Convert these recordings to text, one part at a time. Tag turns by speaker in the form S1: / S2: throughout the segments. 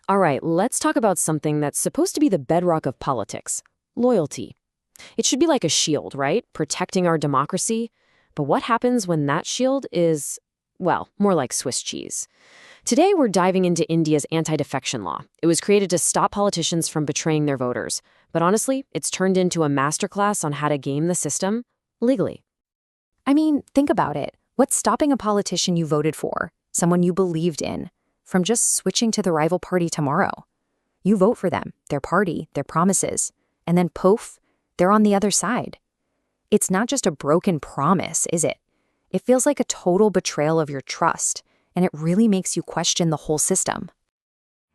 S1: All right, let's talk about something that's supposed to be the bedrock of politics: loyalty. It should be like a shield, right? Protecting our democracy. But what happens when that shield is, well, more like Swiss cheese? Today, we're diving into India's anti-defection law. It was created to stop politicians from betraying their voters. But honestly, it's turned into a masterclass on how to game the system legally.
S2: I mean, think about it. What's stopping a politician you voted for, someone you believed in, from just switching to the rival party tomorrow? You vote for them, their party, their promises, and then poof, they're on the other side. It's not just a broken promise, is it? It feels like a total betrayal of your trust, and it really makes you question the whole system.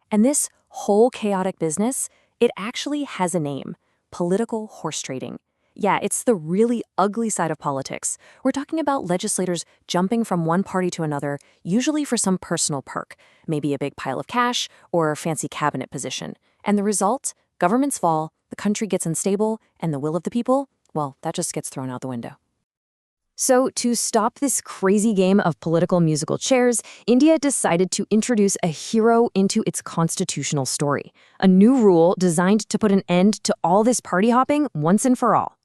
S3: And this whole chaotic business, it actually has a name: political horse trading. Yeah, it's the really ugly side of politics. We're talking about legislators jumping from one party to another, usually for some personal perk, maybe a big pile of cash or a fancy cabinet position. And the result? Governments fall, the country gets unstable, and the will of the people, well, that just gets thrown out the window.
S1: So, to stop this crazy game of political musical chairs, India decided to introduce a hero into its constitutional story. A new rule designed to put an end to all this party hopping once and for all.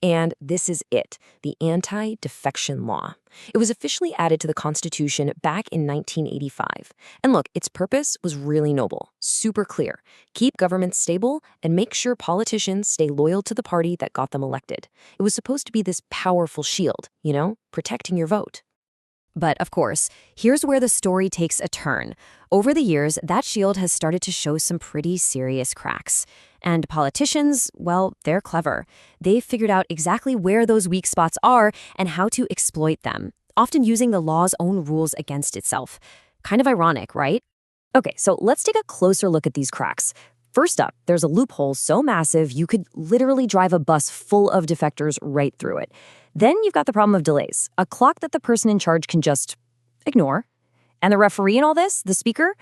S1: And this is it, the Anti-Defection Law. It was officially added to the Constitution back in 1985. And look, its purpose was really noble, super clear: keep governments stable and make sure politicians stay loyal to the party that got them elected. It was supposed to be this powerful shield, protecting your vote. But of course, here's where the story takes a turn. Over the years, that shield has started to show some pretty serious cracks. And politicians, well, they're clever. They've figured out exactly where those weak spots are and how to exploit them, often using the law's own rules against itself. Kind of ironic, right? Okay, so let's take a closer look at these cracks. First up, there's a loophole so massive you could literally drive a bus full of defectors right through it. Then you've got the problem of delays, a clock that the person in charge can just ignore. And the referee in all this, the speaker,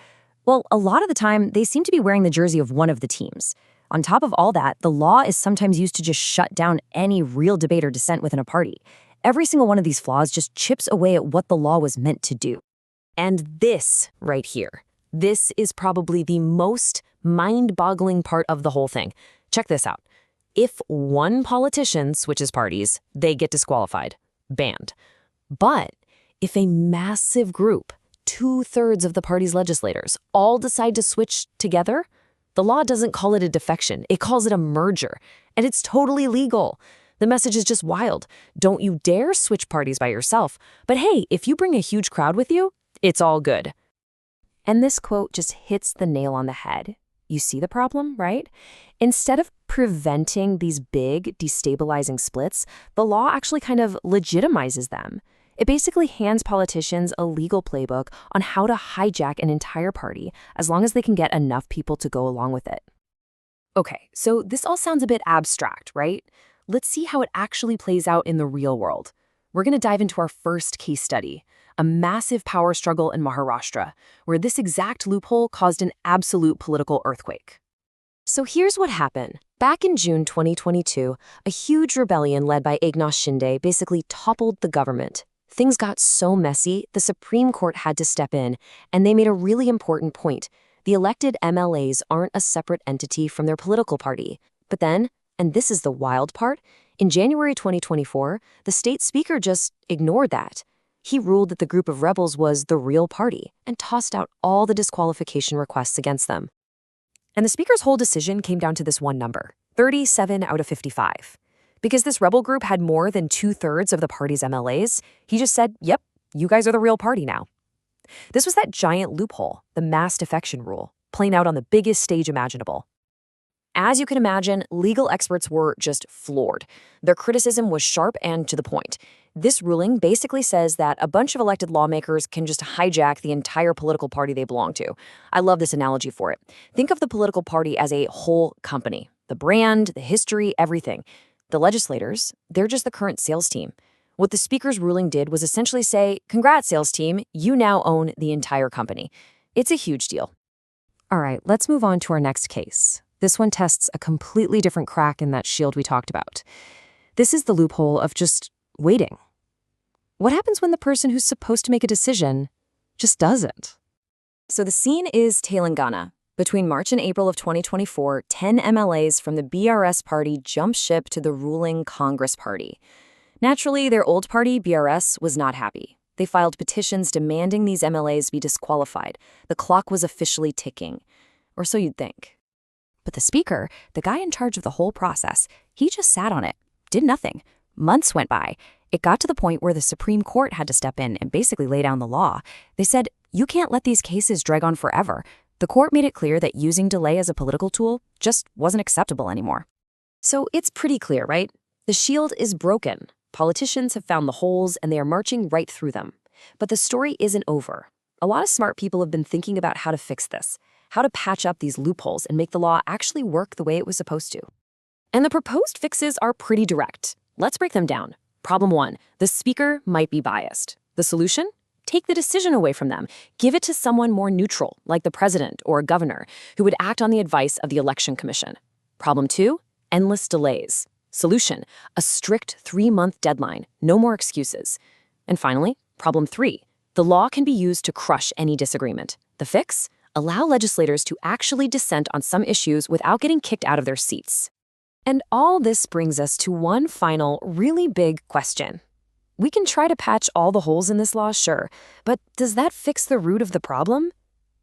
S1: well, a lot of the time, they seem to be wearing the jersey of one of the teams. On top of all that, the law is sometimes used to just shut down any real debate or dissent within a party. Every single one of these flaws just chips away at what the law was meant to do. And this right here, this is probably the most mind-boggling part of the whole thing. Check this out. If one politician switches parties, they get disqualified, banned. But if a massive group, 2/3 of the party's legislators, all decide to switch together, the law doesn't call it a defection, it calls it a merger. And it's totally legal. The message is just wild. Don't you dare switch parties by yourself. But hey, if you bring a huge crowd with you, it's all good. And this quote just hits the nail on the head. You see the problem, right? Instead of preventing these big, destabilizing splits, the law actually kind of legitimizes them. It basically hands politicians a legal playbook on how to hijack an entire party, as long as they can get enough people to go along with it. Okay, so this all sounds a bit abstract, right? Let's see how it actually plays out in the real world. We're going to dive into our first case study, a massive power struggle in Maharashtra, where this exact loophole caused an absolute political earthquake. So here's what happened. Back in June 2022, a huge rebellion led by Eknath Shinde basically toppled the government. Things got so messy, the Supreme Court had to step in, and they made a really important point. The elected MLAs aren't a separate entity from their political party. But then, and this is the wild part, in January 2024, the state speaker just ignored that. He ruled that the group of rebels was the real party and tossed out all the disqualification requests against them. And the speaker's whole decision came down to this one number: 37 out of 55. Because this rebel group had more than 2/3 of the party's MLAs, he just said, yep, you guys are the real party now. This was that giant loophole, the mass defection rule, playing out on the biggest stage imaginable. As you can imagine, legal experts were just floored. Their criticism was sharp and to the point. This ruling basically says that a bunch of elected lawmakers can just hijack the entire political party they belong to. I love this analogy for it. Think of the political party as a whole company: the brand, the history, everything. The legislators, they're just the current sales team. What the speaker's ruling did was essentially say, congrats, sales team, you now own the entire company. It's a huge deal. All right, let's move on to our next case. This one tests a completely different crack in that shield we talked about. This is the loophole of just waiting. What happens when the person who's supposed to make a decision just doesn't?
S2: So the scene is Telangana. Between March and April of 2024, 10 MLAs from the BRS party jumped ship to the ruling Congress party. Naturally, their old party, BRS, was not happy. They filed petitions demanding these MLAs be disqualified. The clock was officially ticking. Or so you'd think. But the speaker, the guy in charge of the whole process, he just sat on it, did nothing. Months went by. It got to the point where the Supreme Court had to step in and basically lay down the law. They said, you can't let these cases drag on forever. The court made it clear that using delay as a political tool just wasn't acceptable anymore.
S1: So it's pretty clear, right? The shield is broken. Politicians have found the holes and they are marching right through them. But the story isn't over. A lot of smart people have been thinking about how to fix this, how to patch up these loopholes and make the law actually work the way it was supposed to. And the proposed fixes are pretty direct. Let's break them down. Problem 1, the speaker might be biased. The solution? Take the decision away from them. Give it to someone more neutral, like the president or a governor, who would act on the advice of the Election Commission. Problem 2, endless delays. Solution, a strict 3-month deadline, no more excuses. And finally, problem 3, the law can be used to crush any disagreement. The fix? Allow legislators to actually dissent on some issues without getting kicked out of their seats. And all this brings us to one final, really big question. We can try to patch all the holes in this law, sure, but does that fix the root of the problem?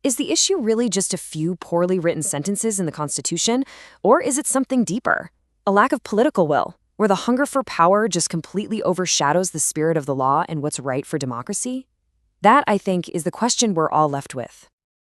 S1: Is the issue really just a few poorly written sentences in the Constitution, or is it something deeper? A lack of political will, where the hunger for power just completely overshadows the spirit of the law and what's right for democracy? That, I think, is the question we're all left with.